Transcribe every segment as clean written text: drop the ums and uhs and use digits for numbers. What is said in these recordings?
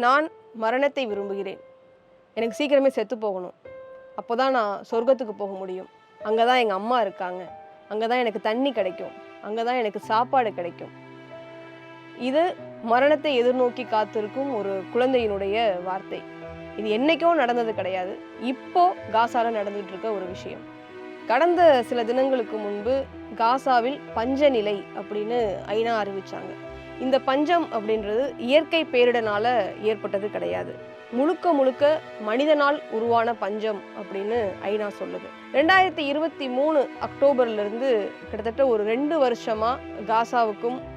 நான் மரணத்தை விரும்புகிறேன். எனக்கு சீக்கிரமே செத்து போகணும். அப்போ தான் நான் சொர்க்கத்துக்கு போக முடியும். அங்கே தான் எங்கள் அம்மா இருக்காங்க. அங்கே தான் எனக்கு தண்ணி கிடைக்கும். அங்கே தான் எனக்கு சாப்பாடு கிடைக்கும். இது மரணத்தை எதிர்நோக்கி காத்திருக்கும் ஒரு குழந்தையினுடைய வார்த்தை. இது என்னைக்கோ நடந்தது கிடையாது. இப்போ காசால நடந்துட்டு இருக்க ஒரு விஷயம். கடந்த சில தினங்களுக்கு முன்பு காசாவில் பஞ்ச நிலை அப்படின்னு ஐநா அறிவிச்சாங்க. இந்த பஞ்சம் அப்படின்றது இயற்கை பேரிடனால ஏற்பட்டது கிடையாது. முழுக்க முழுக்க மனிதனால் உருவான பஞ்சம் அப்படின்னு ஐநா சொல்லுது. 2023 அக்டோபர்ல இருந்து கிட்டத்தட்ட ஒரு 2 வருஷமா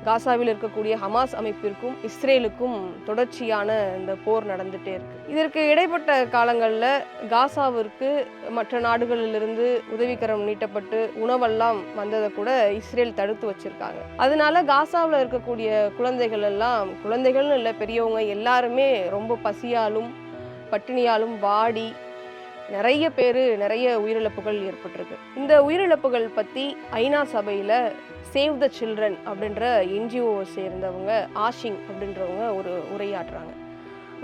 காசாவில் இருக்கக்கூடிய ஹமாஸ் அமைப்பிற்கும் இஸ்ரேலுக்கும் தொடர்ச்சியான இந்த போர் நடந்துட்டே இருக்கு. இதற்கு இடைப்பட்ட காலங்கள்ல காசாவிற்கு மற்ற நாடுகளிலிருந்து உதவிக்கரம் நீட்டப்பட்டு உணவெல்லாம் வந்ததை கூட இஸ்ரேல் தடுத்து வச்சிருக்காங்க. அதனால காசாவில் இருக்கக்கூடிய குழந்தைகள் எல்லாம், குழந்தைகள்னு இல்லை, பெரியவங்க எல்லாருமே ரொம்ப பசியாலும் பட்டினியாலும் வாடி நிறைய உயிரிழப்புகள் ஏற்பட்டிருக்கு. இந்த உயிரிழப்புகள் பத்தி ஐநா சபையில சேவ் த சில்ட்ரன் அப்படின்ற என்ஜிஓ சேர்ந்தவங்க ஆஷிங் அப்படின்றவங்க ஒரு உரையாற்றுறாங்க.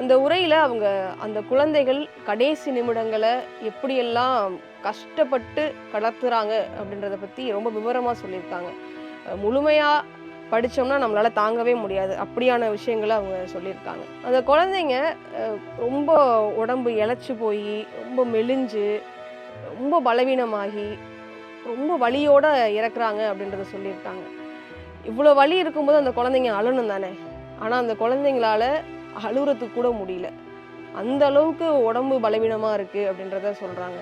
அந்த உரையில அவங்க அந்த குழந்தைகள் கடைசி நிமிடங்களை எப்படியெல்லாம் கஷ்டப்பட்டு கடத்துறாங்க அப்படின்றத பத்தி ரொம்ப விவரமா சொல்லியிருக்காங்க. முழுமையா படித்தோம்னா நம்மளால தாங்கவே முடியாது, அப்படியான விஷயங்களை அவங்க சொல்லியிருக்காங்க. அந்த குழந்தைங்க ரொம்ப உடம்பு இழைச்சி போய் ரொம்ப மெலிஞ்சு ரொம்ப பலவீனமாகி ரொம்ப வலியோட இறக்குறாங்க அப்படின்றத சொல்லியிருக்காங்க. இவ்வளோ வலி இருக்கும்போது அந்த குழந்தைங்க அழணும் தானே, ஆனால் அந்த குழந்தைங்களால அழுகிறதுக்கு கூட முடியல. அந்த அளவுக்கு உடம்பு பலவீனமாக இருக்குது அப்படின்றத சொல்கிறாங்க.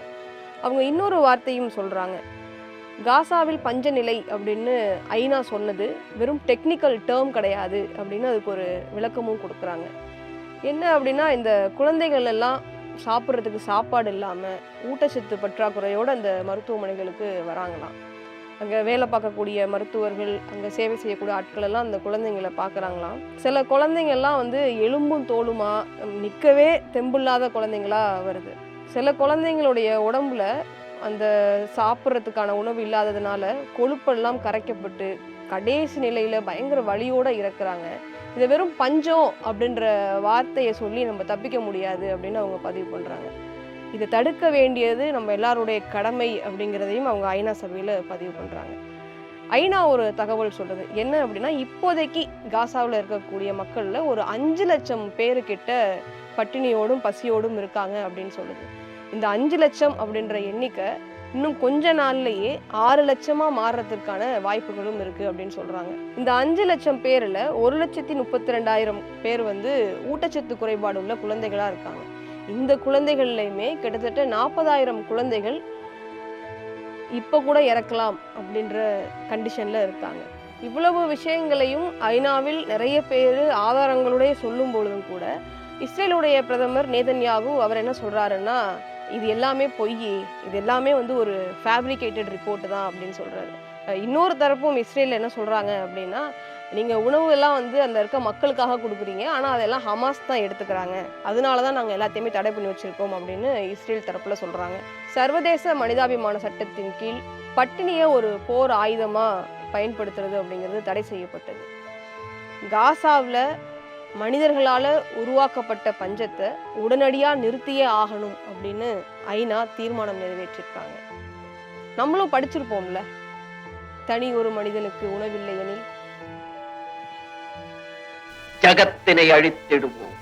அவங்க இன்னொரு வார்த்தையும் சொல்கிறாங்க. காசாவில் பஞ்ச நிலை அப்படின்னு ஐநா சொன்னது வெறும் டெக்னிக்கல் டேர்ம் கிடையாது அப்படின்னு அதுக்கு ஒரு விளக்கமும் கொடுக்குறாங்க. என்ன அப்படின்னா, இந்த குழந்தைகள் எல்லாம் சாப்பிட்றதுக்கு சாப்பாடு இல்லாமல் ஊட்டச்சத்து பற்றாக்குறையோடு அந்த மருத்துவமனைகளுக்கு வராங்களாம். அங்கே வேலை பார்க்கக்கூடிய மருத்துவர்கள், அங்கே சேவை செய்யக்கூடிய ஆட்கள் எல்லாம் அந்த குழந்தைங்களை பார்க்குறாங்களாம். சில குழந்தைங்கள்லாம் எலும்பும் தோலுமா நிற்கவே தெம்பில்லாத குழந்தைங்களா வருது. சில குழந்தைங்களுடைய உடம்புல அந்த சாப்பிட்றதுக்கான உணவு இல்லாததுனால கொழுப்பெல்லாம் கரைக்கப்பட்டு கடைசி நிலையில பயங்கர வலியோட இறக்குறாங்க. இதை வெறும் பஞ்சம் அப்படின்ற வார்த்தையை சொல்லி நம்ம தப்பிக்க முடியாது அப்படின்னு அவங்க பதிவு பண்றாங்க. இதை தடுக்க வேண்டியது நம்ம எல்லாருடைய கடமை அப்படிங்கிறதையும் அவங்க ஐநா சபையில பதிவு பண்றாங்க. ஐநா ஒரு தகவல் சொல்றது என்ன அப்படின்னா, இப்போதைக்கு காசாவில் இருக்கக்கூடிய மக்கள்ல ஒரு 5 லட்சம் பேருக்கிட்ட பட்டினியோடும் பசியோடும் இருக்காங்க அப்படின்னு சொல்லுது. இந்த 5 லட்சம் அப்படின்ற எண்ணிக்கை இன்னும் கொஞ்ச நாள்லயே 6 லட்சமா மாறுறதுக்கான வாய்ப்புகளும் இருக்கு அப்படின்னு சொல்றாங்க. இந்த 5 லட்சம் பேர்ல 1,32,000 பேர் ஊட்டச்சத்து குறைபாடு உள்ள குழந்தைகளா இருக்காங்க. இந்த குழந்தைகள்லையுமே கிட்டத்தட்ட 40,000 குழந்தைகள் இப்ப கூட இறக்கலாம் அப்படின்ற கண்டிஷன்ல இருக்காங்க. இவ்வளவு விஷயங்களையும் ஐநாவில் நிறைய பேர் ஆதாரங்களுடைய சொல்லும் பொழுதும் கூட இஸ்ரேலுடைய பிரதமர் நேதன்யாகு அவர் என்ன சொல்றாருன்னா, இது எல்லாமே பொய், இது எல்லாமே ஒரு ஃபேப்ரிகேட்டட் ரிப்போர்ட் தான் அப்படின்னு சொல்றாரு. இன்னொரு தரப்பும் இஸ்ரேல் என்ன சொல்றாங்க அப்படின்னா, நீங்க உணவு எல்லாம் அந்த இருக்க மக்களுக்காக கொடுக்குறீங்க, ஆனா அதெல்லாம் ஹமாஸ் தான் எடுத்துக்கிறாங்க, அதனாலதான் நாங்க எல்லாத்தையுமே தடை பண்ணி வச்சிருக்கோம் அப்படின்னு இஸ்ரேல் தரப்புல சொல்றாங்க. சர்வதேச மனிதாபிமான சட்டத்தின் கீழ் பட்டினியை ஒரு போர் ஆயுதமா பயன்படுத்துறது அப்படிங்கிறது தடை செய்யப்பட்டது. காசாவில் மனிதர்களால் உருவாக்கப்பட்ட பஞ்சத்தை உடனடியாக நிறுத்தியே ஆகணும் அப்படின்னு ஐநா தீர்மானம் நிறைவேற்றிருக்காங்க. நம்மளும் படிச்சிருப்போம்ல, தனி ஒரு மனிதனுக்கு உணவில்லை எனில் ஜகத்தினை அழித்திடுவோம்.